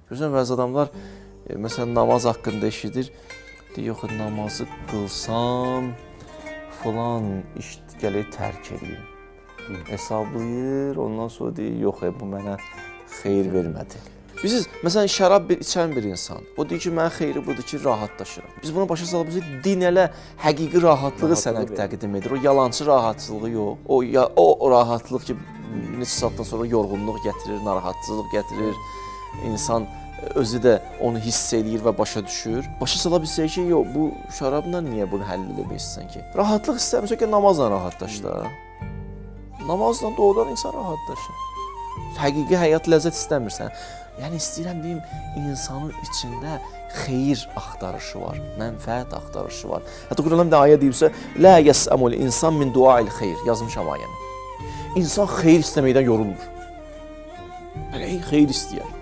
Görürsən, bəzi adamlar, məsələn, namaz haqqında eşidir, deyir, yox, namazı qılsam, filan iş gələk tərk edeyim. Hesablayır, ondan sonra deyir, yox, bu mənə xeyir vermədi. Biz, məsələn, şərab içən bir insan, o deyir ki, mənim xeyri budur ki, rahatlaşıram. Biz buna başa salıb, din elə həqiqi rahatlığı sənə təqdim edir, o yalancı rahatçılığı yox. O rahatlıq ki, neçə saatdan sonra yorğunluq gətirir, narahatçılıq gətirir, insan özü də onu hiss eləyir və başa düşür. Başa sala bilsək ki, yox, bu şərabla niyə bunu həll eləmək istəyirsən ki? Rahatlıq istəmirsən ki, namazla rahatlaş da. Namazla doğrudan insan rahatlaşır. Həqiqi həyat ləzzət istəmirsən. Yəni, istəyirəm deyim, insanın içində xeyir axtarışı var, mənfəət axtarışı var. Hətta Quranın bir ayə deyibsə, Lə yəsəmul insan min duail xeyr, yazmışam ayəni. İnsan xeyir istəməkdən yorulmur. Xeyir istəyər.